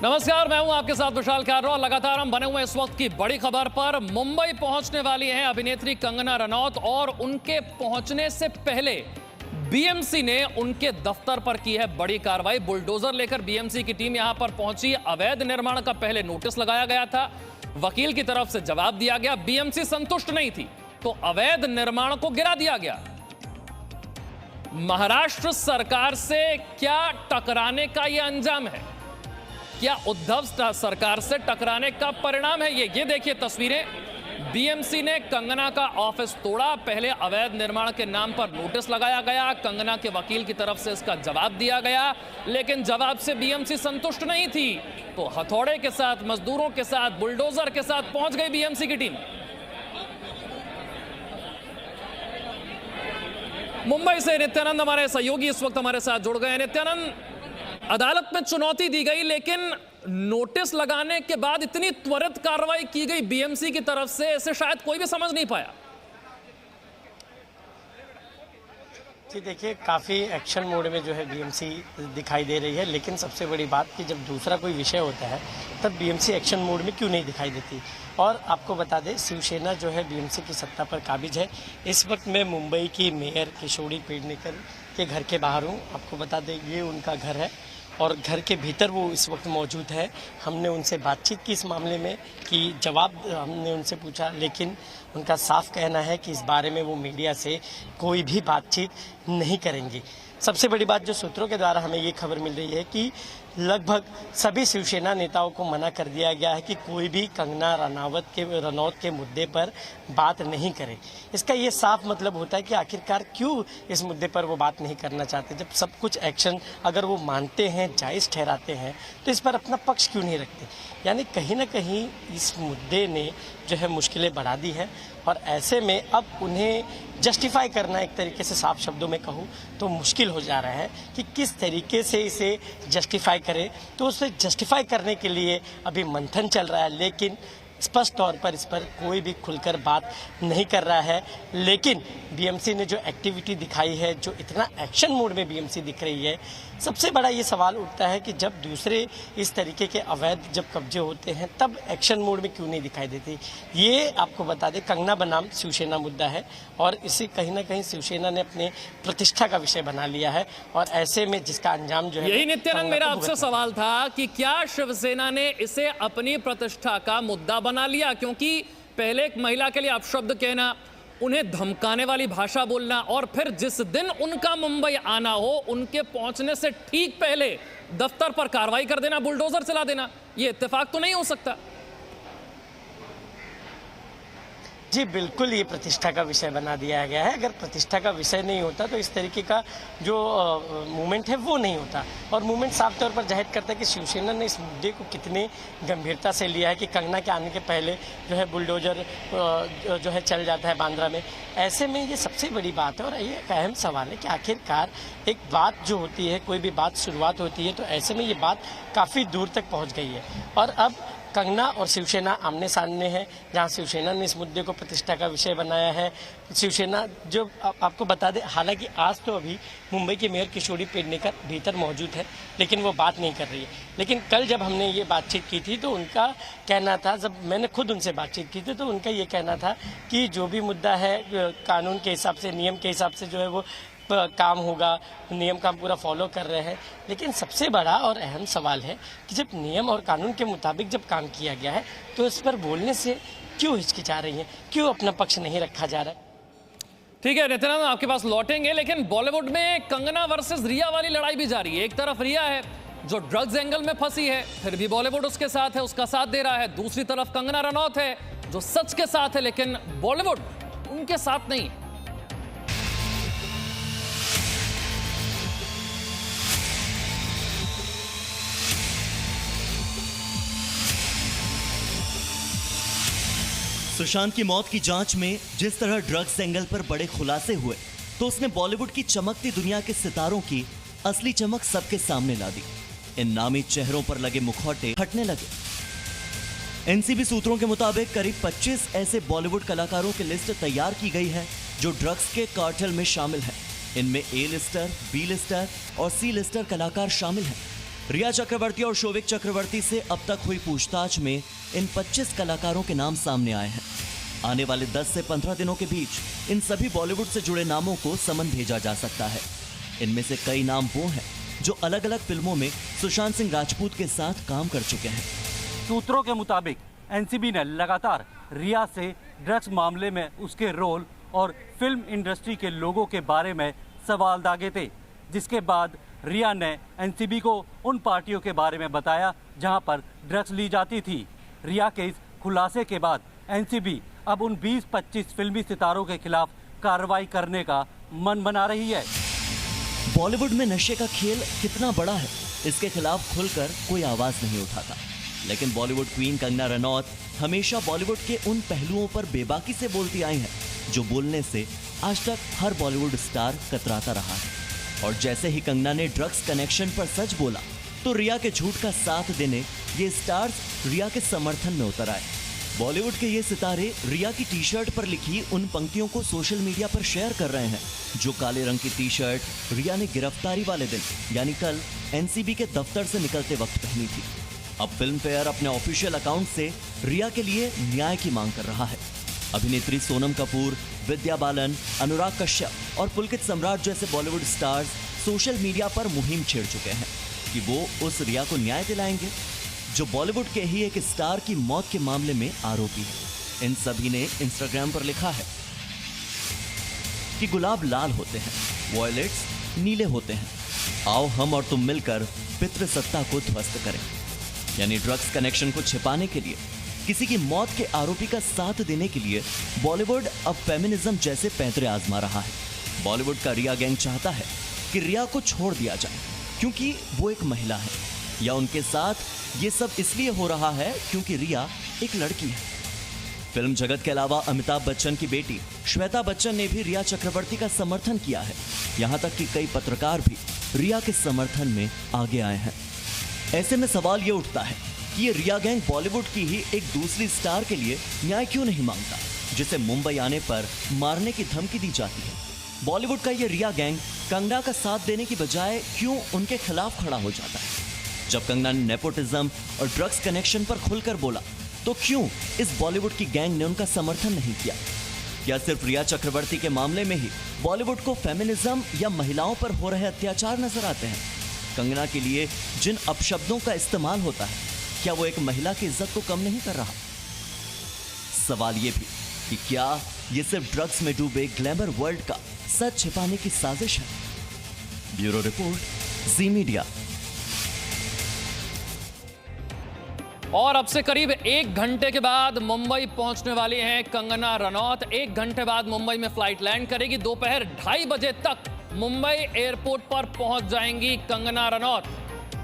नमस्कार, मैं हूं आपके साथ विशाल कारवा। लगातार हम बने हुए इस वक्त की बड़ी खबर पर। मुंबई पहुंचने वाली हैं अभिनेत्री कंगना रनौत और उनके पहुंचने से पहले बीएमसी ने उनके दफ्तर पर की है बड़ी कार्रवाई। बुलडोजर लेकर बीएमसी की टीम यहां पर पहुंची। अवैध निर्माण का पहले नोटिस लगाया गया था, वकील की तरफ से जवाब दिया गया। बीएमसी संतुष्ट नहीं थी तो अवैध निर्माण को गिरा दिया गया। महाराष्ट्र सरकार से क्या टकराने का यह अंजाम है? क्या उद्धव सरकार से टकराने का परिणाम है ये देखिए तस्वीरें। बीएमसी ने कंगना का ऑफिस तोड़ा। पहले अवैध निर्माण के नाम पर नोटिस लगाया गया। कंगना के वकील की तरफ से इसका जवाब दिया गया, लेकिन जवाब से बीएमसी संतुष्ट नहीं थी तो हथौड़े के साथ, मजदूरों के साथ, बुलडोजर के साथ पहुंच गई बीएमसी की टीम। मुंबई से नित्यानंद हमारे सहयोगी इस वक्त हमारे साथ जुड़ गए हैं। नित्यानंद, अदालत में चुनौती दी गई लेकिन नोटिस लगाने के बाद इतनी त्वरित कार्रवाई की गई बीएमसी की तरफ से, इसे शायद कोई भी समझ नहीं पाया। जी देखिए, काफ़ी एक्शन मोड में जो है बीएमसी दिखाई दे रही है, लेकिन सबसे बड़ी बात कि जब दूसरा कोई विषय होता है तब बीएमसी एक्शन मोड में क्यों नहीं दिखाई देती। और आपको बता दें, शिवसेना जो है बीएमसी की सत्ता पर काबिज है। इस वक्त मैं मुंबई की मेयर किशोरी पेडनेकर के घर के बाहर हूँ। आपको बता दें, ये उनका घर है और घर के भीतर वो इस वक्त मौजूद है। हमने उनसे बातचीत की इस मामले में कि जवाब हमने उनसे पूछा, लेकिन उनका साफ कहना है कि इस बारे में वो मीडिया से कोई भी बातचीत नहीं करेंगी। सबसे बड़ी बात जो सूत्रों के द्वारा हमें ये खबर मिल रही है कि लगभग सभी शिवसेना नेताओं को मना कर दिया गया है कि कोई भी कंगना रनौत के मुद्दे पर बात नहीं करे। इसका ये साफ मतलब होता है कि आखिरकार क्यों इस मुद्दे पर वो बात नहीं करना चाहते। जब सब कुछ एक्शन अगर वो मानते हैं, जायज़ ठहराते हैं, तो इस पर अपना पक्ष क्यों नहीं रखते। यानी कहीं ना कहीं इस मुद्दे ने जो है मुश्किलें बढ़ा दी है और ऐसे में अब उन्हें जस्टिफाई करना, एक तरीके से साफ शब्दों में कहूँ तो मुश्किल हो जा रहा है कि किस तरीके से इसे जस्टिफाई करें। तो उसे जस्टिफाई करने के लिए अभी मंथन चल रहा है, लेकिन स्पष्ट तौर पर इस पर कोई भी खुलकर बात नहीं कर रहा है। लेकिन बीएमसी ने जो एक्टिविटी दिखाई है, जो इतना एक्शन मोड में बीएमसी दिख रही है, सबसे बड़ा ये सवाल उठता है कि जब दूसरे इस तरीके के अवैध जब कब्जे होते हैं तब एक्शन मोड में क्यों नहीं दिखाई देती। ये आपको बता दें, कंगना बनाम शिवसेना मुद्दा है और इसे कहीं ना कहीं शिवसेना ने अपने प्रतिष्ठा का विषय बना लिया है और ऐसे में जिसका अंजाम जो है। यही नित्यानंद मेरा आपसे सवाल था कि क्या शिवसेना ने इसे अपनी प्रतिष्ठा का मुद्दा बना लिया? क्योंकि पहले एक महिला के लिए अपशब्द कहना, उन्हें धमकाने वाली भाषा बोलना और फिर जिस दिन उनका मुंबई आना हो उनके पहुंचने से ठीक पहले दफ्तर पर कार्रवाई कर देना, बुलडोजर चला देना, यह इत्तेफाक तो नहीं हो सकता। जी बिल्कुल, ये प्रतिष्ठा का विषय बना दिया गया है। अगर प्रतिष्ठा का विषय नहीं होता तो इस तरीके का जो मूवमेंट है वो नहीं होता। और मूवमेंट साफ तौर पर जाहिर करता है कि शिवसेना ने इस मुद्दे को कितनी गंभीरता से लिया है कि कंगना के आने के पहले जो है बुलडोजर जो है चल जाता है बांद्रा में। ऐसे में ये सबसे बड़ी बात है और ये एक अहम सवाल है कि आखिरकार एक बात जो होती है, कोई भी बात शुरुआत होती है, तो ऐसे में ये बात काफ़ी दूर तक पहुँच गई है और अब कंगना और शिवसेना आमने सामने है, जहां शिवसेना ने इस मुद्दे को प्रतिष्ठा का विषय बनाया है। शिवसेना जो आपको बता दें, हालांकि आज तो अभी मुंबई की मेयर किशोरी पेडनेकर भीतर मौजूद है, लेकिन वो बात नहीं कर रही है। लेकिन कल जब हमने ये बातचीत की थी तो उनका कहना था, जब मैंने खुद उनसे बातचीत की थी तो उनका ये कहना था कि जो भी मुद्दा है कानून के हिसाब से, नियम के हिसाब से जो है वो काम होगा, नियम का हम पूरा फॉलो कर रहे हैं। लेकिन सबसे बड़ा और अहम सवाल है कि जब नियम और कानून के मुताबिक जब काम किया गया है तो इस पर बोलने से क्यों हिचकिचा रही हैं, क्यों अपना पक्ष नहीं रखा जा रहा है। ठीक है नित्यानंद, आपके पास लौटेंगे, लेकिन बॉलीवुड में कंगना वर्सेस रिया वाली लड़ाई भी जारी है। एक तरफ रिया है जो ड्रग्स एंगल में फंसी है, फिर भी बॉलीवुड उसके साथ है, उसका साथ दे रहा है। दूसरी तरफ कंगना रनौत है जो सच के साथ है, लेकिन बॉलीवुड उनके साथ नहीं। सुशांत की मौत की जांच में जिस तरह ड्रग्स एंगल पर बड़े खुलासे हुए, तो उसने बॉलीवुड की चमकती दुनिया के सितारों की असली चमक सबके सामने ला दी। इन नामी चेहरों पर लगे मुखौटे हटने लगे। एनसीबी सूत्रों के मुताबिक करीब 25 ऐसे बॉलीवुड कलाकारों की लिस्ट तैयार की गई है जो ड्रग्स के कार्टेल में शामिल हैं। इनमें ए लिस्टर, बी लिस्टर और सी लिस्टर कलाकार शामिल हैं। रिया चक्रवर्ती और शोविक चक्रवर्ती से अब तक हुई पूछताछ में इन 25 कलाकारों के नाम सामने आए हैं। आने वाले 10 से 15 दिनों के बीच इन सभी बॉलीवुड से जुड़े नामों को समन भेजा जा सकता है। इनमें से कई नाम वो हैं जो अलग अलग फिल्मों में सुशांत सिंह राजपूत के साथ काम कर चुके हैं। सूत्रों के मुताबिक एनसीबी ने लगातार रिया से ड्रग्स मामले में उसके रोल और फिल्म इंडस्ट्री के लोगों के बारे में सवाल दागे थे, जिसके बाद रिया ने एनसीबी को उन पार्टियों के बारे में बताया जहां पर ड्रग्स ली जाती थी। रिया के इस खुलासे के बाद एनसीबी अब उन 20-25 फिल्मी सितारों के खिलाफ कार्रवाई करने का मन बना रही है। बॉलीवुड में नशे का खेल कितना बड़ा है, इसके खिलाफ खुलकर कोई आवाज नहीं उठाता, लेकिन बॉलीवुड क्वीन कंगना रनौत हमेशा बॉलीवुड के उन पहलुओं पर बेबाकी से बोलती आई हैं जो बोलने से आज तक हर बॉलीवुड स्टार कतराता रहा है। और जैसे ही कंगना ने ड्रग्स कनेक्शन पर सच बोला तो रिया के झूठ का साथ देने ये स्टार्स रिया के समर्थन में उतर आए। बॉलीवुड के ये सितारे रिया की टी शर्ट पर लिखी उन पंक्तियों को सोशल मीडिया पर शेयर कर रहे हैं जो काले रंग की टी शर्ट रिया ने गिरफ्तारी वाले दिन यानी कल एनसीबी के दफ्तर से निकलते वक्त पहनी थी। अब फिल्म फेयर अपने ऑफिशियल अकाउंट से रिया के लिए न्याय की मांग कर रहा है। अभिनेत्री सोनम कपूर, विद्या बालन, अनुराग कश्यप और पुलकित सम्राट जैसे बॉलीवुड स्टार्स सोशल मीडिया पर मुहिम छेड़ चुके हैं कि वो उस रिया को न्याय दिलाएंगे जो बॉलीवुड के ही एक स्टार की मौत के मामले में आरोपी है। इन सभी ने इंस्टाग्राम पर लिखा है कि गुलाब लाल होते हैं, वॉयलेट्स नीले होते हैं, आओ हम और तुम मिलकर पितृसत्ता को ध्वस्त करें। यानी ड्रग्स कनेक्शन को छिपाने के लिए, किसी की मौत के आरोपी का साथ देने के लिए बॉलीवुड अब फेमिनिज्म जैसे पैंतरे आजमा रहा है। बॉलीवुड का रिया गैंग चाहता है कि रिया को छोड़ दिया जाए क्योंकि वो एक महिला है, या उनके साथ ये सब इसलिए हो रहा है क्योंकि रिया एक लड़की है। फिल्म जगत के अलावा अमिताभ बच्चन की बेटी श्वेता बच्चन ने भी रिया चक्रवर्ती का समर्थन किया है। यहाँ तक कि कई पत्रकार भी रिया के समर्थन में आगे आए हैं। ऐसे में सवाल ये उठता है कि ये रिया गैंग बॉलीवुड की ही एक दूसरी स्टार के लिए न्याय क्यों नहीं मांगता, जिसे मुंबई आने पर मारने की धमकी दी जाती है। बॉलीवुड का ये रिया गैंग कंगना का साथ देने की बजाय क्यों उनके खिलाफ खड़ा हो जाता है। जब कंगना ने नेपोटिज्म और ड्रग्स कनेक्शन पर खुलकर बोला तो क्यों इस बॉलीवुड की गैंग ने उनका समर्थन नहीं किया। या सिर्फ रिया चक्रवर्ती के मामले में ही बॉलीवुड को फेमिनिज्म या महिलाओं पर हो रहे अत्याचार नजर आते हैं। कंगना के लिए जिन अपशब्दों का इस्तेमाल होता है, क्या वो एक महिला की इज्जत को कम नहीं कर रहा। सवाल ये भी कि क्या ये सिर्फ ड्रग्स में डूबे ग्लैमर वर्ल्ड का सच छिपाने की साजिश है। ब्यूरो रिपोर्ट, जी मीडिया। और अब से करीब 1 घंटे के बाद मुंबई पहुंचने वाली हैं कंगना रनौत। 1 घंटे बाद मुंबई में फ्लाइट लैंड करेगी। दोपहर 2:30 बजे तक मुंबई एयरपोर्ट पर पहुंच जाएंगी कंगना रनौत।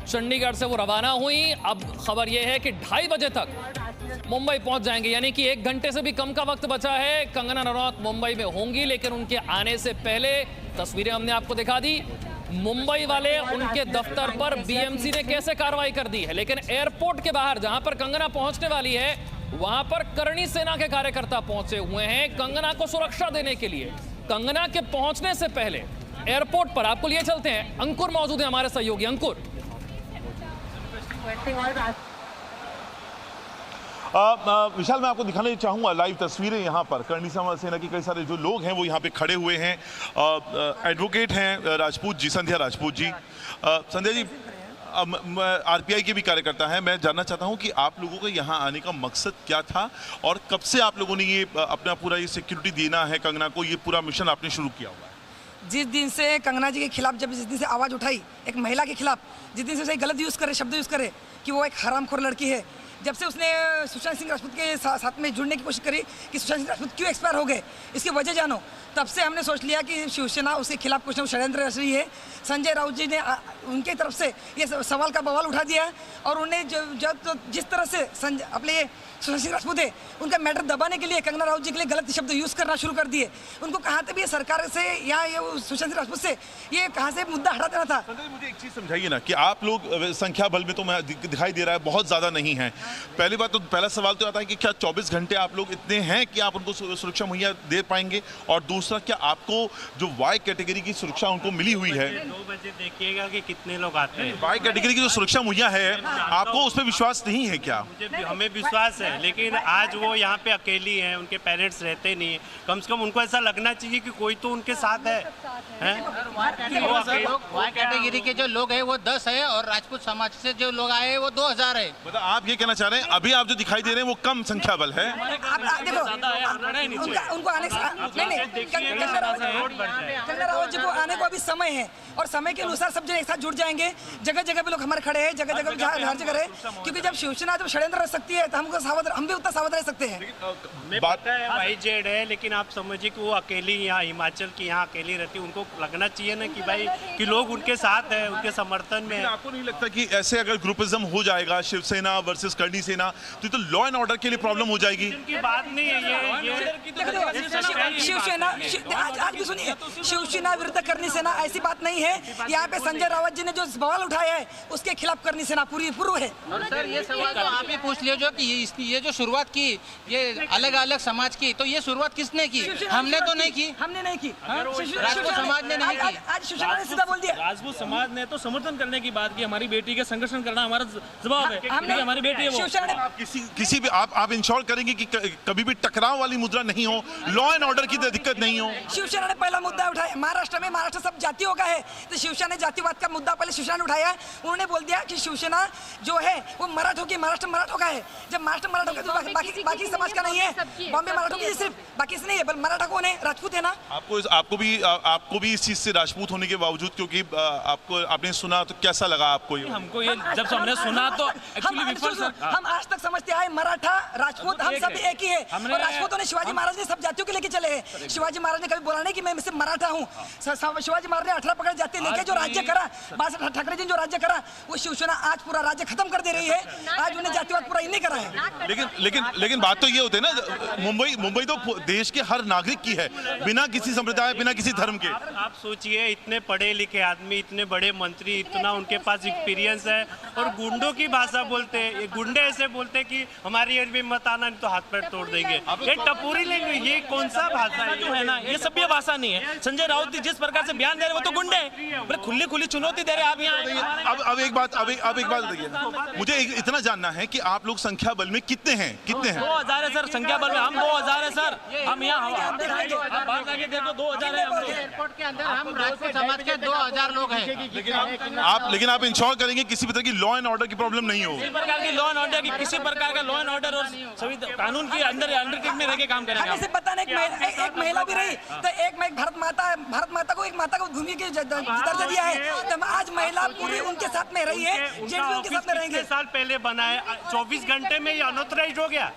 चंडीगढ़ से वो रवाना हुई। अब खबर यह है कि 2:30 बजे तक मुंबई पहुंच जाएंगे, यानी कि 1 घंटे से भी कम का वक्त बचा है। कंगना रनौत मुंबई में होंगी, लेकिन उनके आने से पहले तस्वीरें हमने आपको दिखा दी। मुंबई वाले उनके दफ्तर पर बीएमसी ने कैसे कार्रवाई कर दी है, लेकिन एयरपोर्ट के बाहर जहां पर कंगना पहुंचने वाली है वहां पर करणी सेना के कार्यकर्ता पहुंचे हुए हैं कंगना को सुरक्षा देने के लिए। कंगना के पहुंचने से पहले एयरपोर्ट पर आपको लिए चलते हैं। अंकुर मौजूद है, हमारे सहयोगी अंकुर। विशाल, मैं आपको दिखाना चाहूँगा लाइव तस्वीरें यहाँ पर करणी सेना के कई सारे जो लोग हैं वो यहाँ पे खड़े हुए हैं। एडवोकेट हैं राजपूत जी, संध्या राजपूत जी। संध्या जी, आरपीआई के भी कार्यकर्ता हैं। मैं जानना चाहता हूँ कि आप लोगों का यहाँ आने का मकसद क्या था और कब से आप लोगों ने ये अपना पूरा ये सिक्योरिटी देना है कंगना को, ये पूरा मिशन आपने शुरू किया हुआ है? जिस दिन से कंगना जी के खिलाफ, जिस दिन से आवाज़ उठाई एक महिला के खिलाफ, जिस दिन से उसे गलत यूज़ करे, शब्द यूज़ करे कि वो एक हरामखोर लड़की है, जब से उसने सुशांत सिंह राजपूत के साथ में जुड़ने की कोशिश करी कि सुशांत सिंह राजपूत क्यों एक्सपायर हो गए, इसकी वजह जानो, तब से हमने सोच लिया कि शिवसेना उसके खिलाफ कुछ न कुछ षड्यंत्र रच रही है। संजय राउत जी ने उनके तरफ से ये सवाल का बवाल उठा दिया है और उन्हें जिस तरह से अपने ये सुशांत सिंह राजपूत है उनका मैटर दबाने के लिए कंगना राउत जी के लिए गलत शब्द यूज़ करना शुरू कर दिए। उनको कहाँ से भी सरकार से या ये सुशांत सिंह राजपूत से ये कहाँ से मुद्दा हटा देना था। मुझे एक चीज़ समझाइए ना कि आप लोग संख्या बल में तो मैं दिखाई दे रहा है बहुत ज़्यादा नहीं है, पहली बात तो पहला सवाल तो आता है कि क्या 24 घंटे आप लोग इतने हैं कि आप उनको सुरक्षा मुहैया दे पाएंगे, और दूसरा क्या आपको जो वाई कैटेगरी की सुरक्षा उनको मिली हुई है? 2 बजे देखिएगा कि कितने लोग आते हैं। वाई कैटेगरी की जो सुरक्षा मुहैया है आपको उस पर विश्वास नहीं है क्या? हमें विश्वास है, लेकिन आज वो यहाँ पे अकेली हैं, उनके पेरेंट्स रहते नहीं हैं। कम से कम उनको ऐसा लगना चाहिए कि कोई तो उनके साथ है। वाई कैटेगरी के जो लोग हैं वो 10 है और राजपूत समाज से जो लोग आए हैं वो 2000 है। मतलब आप ये कहना चाह रहे हैं अभी आप जो दिखाई दे रहे हैं वो कम संख्या बल है? आप देखो उनको आने कंगना रावत जी को आने को अभी समय है, और समय के अनुसार सब जन एक साथ जुड़ जाएंगे। जगह जगह पे लोग हमारे खड़े हैं, जगह जगह हर जगह रहे, क्योंकि जब शिवसेना जब षड्यंत्र रह सकती है तो हम भी उतना सावध रह सकते हैं। बात है भाई जेड है, लेकिन आप समझिए कि वो अकेली यहाँ हिमाचल की यहाँ अकेली रहती है। उनको लगना चाहिए ना कि भाई कि लोग उनके साथ है, उनके समर्थन में है। आपको नहीं लगता कि ऐसे अगर ग्रुपिज्म हो जाएगा शिवसेना वर्सेस करनी सेना तो लॉ एंड ऑर्डर के लिए प्रॉब्लम हो जाएगी? उनकी बात नहीं है ये शिवसेना आज भी सुनिए, शिवसेना विरुद्ध करनी सेना ऐसी बात नहीं है। यहाँ पे संजय रावत जी ने जो सवाल उठाया है उसके खिलाफ करनी सेना पूरी है। और सर ये सवाल तो आप ही पूछ लीजिए कि ये जो शुरुआत की ये अलग अलग समाज की, तो ये शुरुआत किसने की? हमने तो नहीं की। हमने नहीं की, राजपूत समाज ने नहीं की। आज शिवसेना ने सीधा बोल दिया। राजपूत समाज ने तो समर्थन करने की बात की, हमारी बेटी के संरक्षण करना हमारा जवाब है, हमारी बेटी है वो। आप किसी भी आप इंश्योर करेंगे कि कभी भी टकराव वाली मुद्रा नहीं हो, लॉ एंड ऑर्डर की दिक्कत नहीं हो? शिवसेना ने पहला मुद्दा उठाया महाराष्ट्र सब जातियों का है, तो शिवसेना ने जातिवाद का मुद्दा पहले शिवसेना ने उठाया। उन्होंने बोल दिया कि शिवसेना जो है वो मराठों की, महाराष्ट्र मराठों का है। जब महाराष्ट्र मराठों का तो बाकी समाज का नहीं है, बॉम्बे मराठों की सिर्फ, बाकी से नहीं है, बल्कि मराठा कौन है? राजपूत है ना। आपको भी इस चीज से राजपूत होने के बावजूद, क्योंकि आपने सुना तो कैसा लगा आपको? हमको ये जब हमने सुना तो हम आज तक समझते आए मराठा राजपूत हम सब एक ही है, और राजपूतों ने शिवाजी महाराज ने सब जातियों के लेके चले हैं। शिवाजी महाराज ने कभी बोला नहीं कि मैं सिर्फ मराठा हूँ। शिवाजी महाराज ने 18 पकड़ जाते लेके जो राज्य करा, ठाकरे जी ने जो राज्य करा, वो शिवसेना आज पूरा राज्य खत्म कर दे रही है। आज उन्हें जातिवाद पूरा नहीं करा है। लेकिन बात तो ये होती है ना, मुंबई तो देश के हर नागरिक की है, बिना किसी संप्रदाय बिना किसी धर्म के। आप सोचिए, इतने पढ़े लिखे आदमी, इतने बड़े मंत्री, इतना उनके पास एक्सपीरियंस है, और गुंडों की भाषा बोलते हैं। ये गुंडे ऐसे बोलते हैं कि हमारी एरिया में मत आना नहीं तो हाथ पैर तोड़ देंगे। ये टपोरी लैंग्वेज, ये कौन सा भाषा है? जो है ना, ये सभ्य भाषा नहीं है। संजय राउत जी जिस प्रकार से बयान दे रहे वो तो गुंडे हैं, खुली चुनौती दे रहे आप यहाँ। अब एक बात बताइए, मुझे इतना जानना है कि आप लोग संख्या बल में कितने हैं? 2000 है सर, संख्या बल में हम 2000 है सर। हम यहाँ बात आगे देखो 2000 है। एयरपोर्ट के अंदर हम राजपूत समाज के 2000 लोग हैं। लेकिन आप इंश्योर करेंगे किसी भी तरह की लॉ एंड ऑर्डर की प्रॉब्लम नहीं हो? किसी प्रकार की लॉ एंड ऑर्डर की, किसी प्रकार का लॉ एंड ऑर्डर और सभी कानून के अंडरटेक में रह के काम करेंगे। हमें पता नहीं, एक महिला भी रही तो एक भारत माता को एक माता को भूमि के दर्जा दिया है, तो आज महिला पूरी उनके साथ में रही है, जेट भी उनके साथ में रहेंगे। 6 साल पहले बना है, 24 घंटे में ये अनऑथराइज्ड हो गया।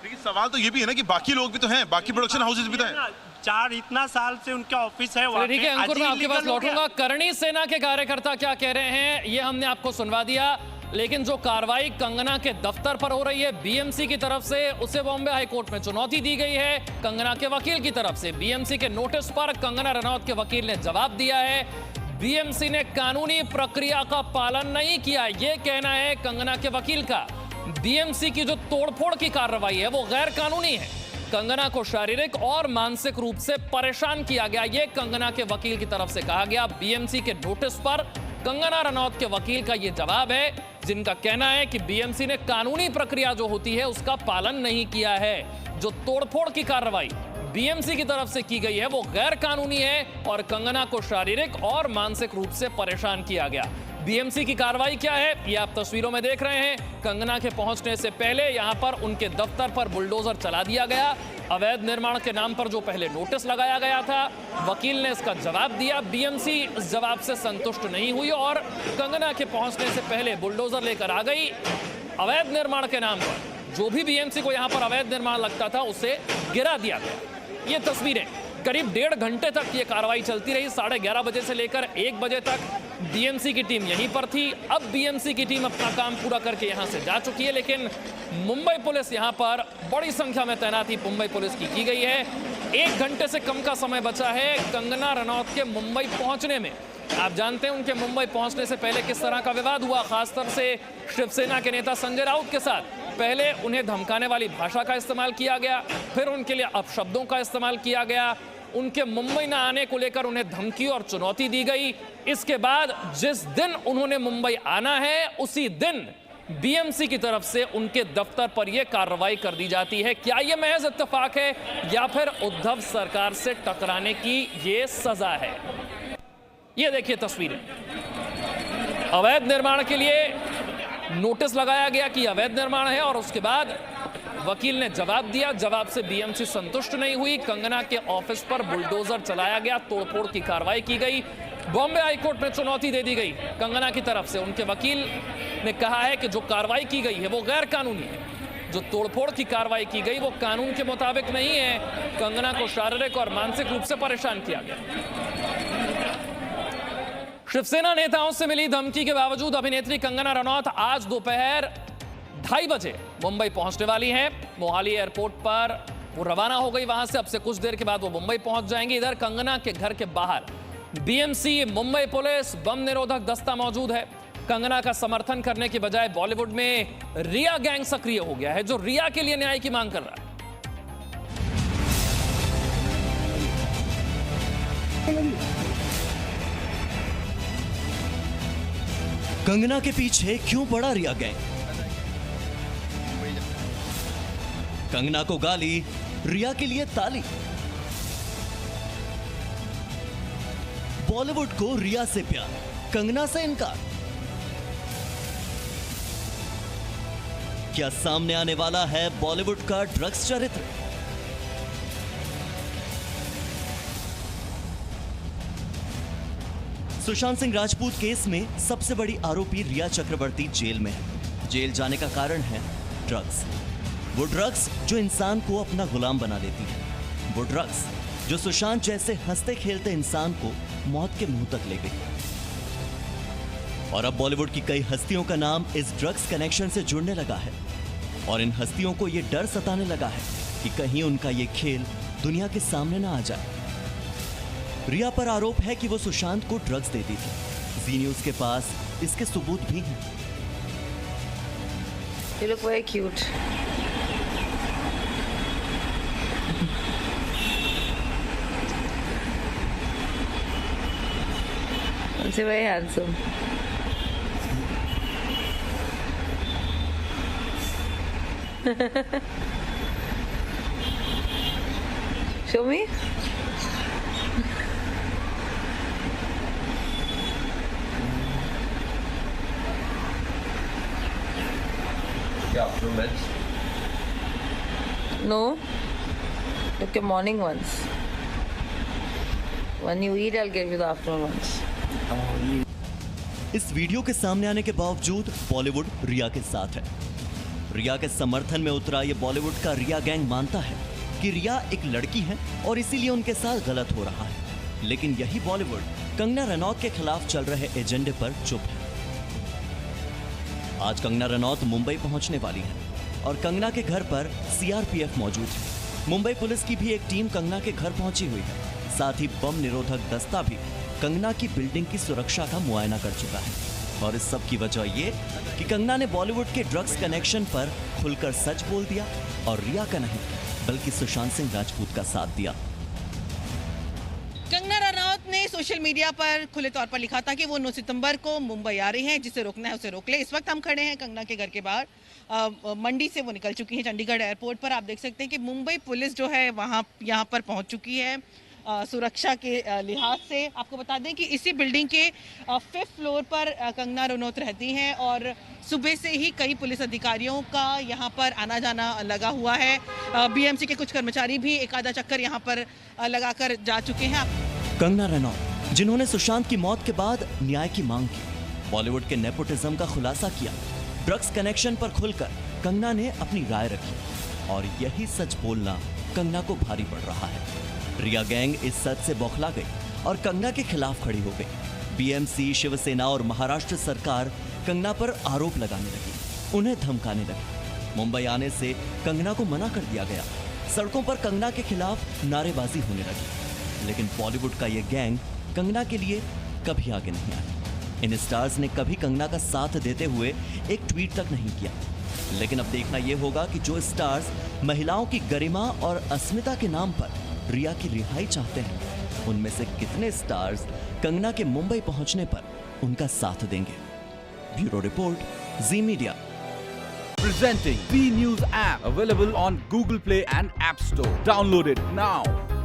लेकिन सवाल तो ये भी है ना कि बाकी लोग भी तो हैं, बाकी प्रोडक्शन हाउसेज भी तो हैं। 4 इतना साल से उनका ऑफिस है। ठीक है अंकुर, मैं आपके पास लौटूंगा। करणी सेना के कार्यकर्ता क्या कह रहे हैं ये हमने आपको सुनवा दिया, लेकिन जो कार्रवाई कंगना के दफ्तर पर हो रही है बीएमसी की तरफ से, उसे बॉम्बे हाईकोर्ट में चुनौती दी गई है कंगना के वकील की तरफ से। बीएमसी के नोटिस पर कंगना रनौत के वकील ने जवाब दिया है। बीएमसी ने कानूनी प्रक्रिया का पालन नहीं किया, यह कहना है कंगना के वकील का। बीएमसी की जो तोड़फोड़ की कार्रवाई है वो गैर कानूनी है। कंगना को शारीरिक और मानसिक रूप से परेशान किया गया, यह कंगना के वकील की तरफ से कहा गया। बीएमसी के नोटिस पर कंगना रनौत के वकील का यह जवाब है, जिनका कहना है कि बीएमसी ने कानूनी प्रक्रिया जो होती है उसका पालन नहीं किया है। जो तोड़फोड़ की कार्रवाई बीएमसी की तरफ से की गई है वो गैर कानूनी है और कंगना को शारीरिक और मानसिक रूप से परेशान किया गया। बीएमसी की कार्रवाई क्या है ये आप तस्वीरों में देख रहे हैं। कंगना के पहुंचने से पहले यहां पर उनके दफ्तर पर बुलडोजर चला दिया गया। अवैध निर्माण के नाम पर जो पहले नोटिस लगाया गया था, वकील ने इसका जवाब दिया। बीएमसी इस जवाब से संतुष्ट नहीं हुई और कंगना के पहुंचने से पहले बुलडोजर लेकर आ गई। अवैध निर्माण के नाम पर जो भी बीएमसी को यहां पर अवैध निर्माण लगता था उसे गिरा दिया गया। ये तस्वीरें करीब 1.5 घंटे तक ये कार्रवाई चलती रही। 11:30 बजे से लेकर 1 बजे तक बीएमसी की टीम यहीं पर थी। अब बीएमसी की टीम अपना काम पूरा करके यहां से जा चुकी है, लेकिन मुंबई पुलिस यहां पर बड़ी संख्या में तैनाती मुंबई पुलिस की गई है। 1 घंटे से कम का समय बचा है कंगना रनौत के मुंबई पहुंचने में। आप जानते हैं उनके मुंबई पहुंचने से पहले किस तरह का विवाद हुआ, खासतौर से शिवसेना के नेता संजय राउत के साथ। पहले उन्हें धमकाने वाली भाषा का इस्तेमाल किया गया, फिर उनके लिए अपशब्दों का इस्तेमाल किया गया, उनके मुंबई न आने को लेकर उन्हें धमकी और चुनौती दी गई। इसके बाद जिस दिन उन्होंने मुंबई आना है उसी दिन बीएमसी की तरफ से उनके दफ्तर पर यह कार्रवाई कर दी जाती है। क्या यह महज इत्तेफाक है या फिर उद्धव सरकार से टकराने की यह सजा है? ये देखिए तस्वीरें। अवैध निर्माण के लिए नोटिस लगाया गया कि अवैध निर्माण है और उसके बाद वकील ने जवाब दिया। जवाब से बीएमसी संतुष्ट नहीं हुई। कंगना के ऑफिस पर बुलडोजर चलाया गया, तोड़फोड़ की कार्रवाई की गई। बॉम्बे हाईकोर्ट में चुनौती दे दी गई कंगना की तरफ से। उनके वकील ने कहा है कि जो कार्रवाई की गई है वो गैर कानूनी है, जो तोड़फोड़ की कार्रवाई की गई वो कानून के मुताबिक नहीं है। कंगना को शारीरिक और मानसिक रूप से परेशान किया गया। शिवसेना नेताओं से मिली धमकी के बावजूद अभिनेत्री कंगना रनौत आज दोपहर 2:30 बजे मुंबई पहुंचने वाली हैं। मोहाली एयरपोर्ट पर वो रवाना हो गई वहां से। अब से कुछ देर के बाद वो मुंबई पहुंच जाएंगी। इधर कंगना के घर के बाहर बीएमसी, मुंबई पुलिस, बम निरोधक दस्ता मौजूद है। कंगना का समर्थन करने के बजाय बॉलीवुड में रिया गैंग सक्रिय हो गया है, जो रिया के लिए न्याय की मांग कर रहा है। कंगना के पीछे क्यों पड़ा रिया गैंग? कंगना को गाली, रिया के लिए ताली। बॉलीवुड को रिया से प्यार, कंगना से इनकार। क्या सामने आने वाला है बॉलीवुड का ड्रग्स चरित्र? सुशांत सिंह राजपूत केस में सबसे बड़ी आरोपी रिया चक्रवर्ती जेल में है। जेल जाने का कारण है ड्रग्स। वो ड्रग्स जो इंसान को अपना गुलाम बना देती है। वो ड्रग्स जो सुशांत जैसे हंसते खेलते इंसान को मौत के मुंह तक ले गई। और अब बॉलीवुड की कई हस्तियों का नाम इस ड्रग्स कनेक्शन से जुड़ने लगा है। और इन हस्तियों को यह डर सताने लगा है कि कहीं उनका यह खेल दुनिया के सामने ना आ जाए। रिया पर आरोप है कि वो सुशांत को ड्रग्स देती थी। जी न्यूज के पास इसके सबूत भी हैं। You look very cute. You're very handsome. Show me. Afternoons? No. Look your morning ones. When you eat, I'll give you the afternoon ones. इस वीडियो के सामने आने के बावजूद बॉलीवुड रिया के साथ है। रिया के समर्थन में उतरा ये बॉलीवुड का रिया गैंग मानता है कि रिया एक लड़की है और इसीलिए उनके साथ गलत हो रहा है। लेकिन यही बॉलीवुड कंगना रनौत के खिलाफ चल रहे एजेंडे पर चुप है। आज कंगना रनौत मुंबई पहुंचने वाली है और कंगना के घर पर सीआरपीएफ मौजूद है। मुंबई पुलिस की भी एक टीम कंगना के घर पहुंची हुई है। साथ ही बम निरोधक दस्ता भी कंगना की बिल्डिंग की सुरक्षा का मुआयना कर चुका है। और इस सब की वजह ये कि कंगना ने बॉलीवुड के ड्रग्स कनेक्शन पर खुलकर सच बोल दिया और रिया का नहीं बल्कि सुशांत सिंह राजपूत का साथ दिया। कंगना रनौत ने सोशल मीडिया पर खुले तौर पर लिखा था कि वो 9 सितंबर को मुंबई आ रही हैं, जिसे रोकना है उसे रोक ले। इस वक्त हम खड़े हैं कंगना के घर के बाहर। मंडी से वो निकल चुकी हैं चंडीगढ़ एयरपोर्ट पर। आप देख सकते हैं कि मुंबई पुलिस जो है यहाँ पर पहुंच चुकी है सुरक्षा के लिहाज से। आपको बता दें कि इसी बिल्डिंग के 5th फ्लोर पर कंगना रनौत रहती हैं और सुबह से ही कई पुलिस अधिकारियों का यहाँ पर आना जाना लगा हुआ है। बीएमसी के कुछ कर्मचारी भी एक आधा चक्कर यहाँ पर लगाकर जा चुके हैं। कंगना रनौत जिन्होंने सुशांत की मौत के बाद न्याय की मांग की, बॉलीवुड के नेपोटिज्म का खुलासा किया, ड्रग्स कनेक्शन पर खुलकर कंगना ने अपनी राय रखी और यही सच बोलना कंगना को भारी पड़ रहा है। रिया गैंग इस सच से बौखला गई और कंगना के खिलाफ खड़ी हो गई। बीएमसी, शिवसेना और महाराष्ट्र सरकार कंगना पर आरोप लगाने लगी, उन्हें धमकाने लगी। मुंबई आने से कंगना को मना कर दिया गया। सड़कों पर कंगना के खिलाफ नारेबाजी होने लगी। लेकिन बॉलीवुड का ये गैंग कंगना के लिए कभी आगे नहीं आया। इन स्टार्स ने कभी कंगना का साथ देते हुए एक ट्वीट तक नहीं किया। लेकिन अब देखना यह होगा कि जो स्टार्स महिलाओं की गरिमा और अस्मिता के नाम पर रिया की रिहाई चाहते हैं, उनमें से कितने स्टार्स कंगना के मुंबई पहुंचने पर उनका साथ देंगे। Bureau report, ji media. Presenting B News app, available on Google Play and App Store. Download it now.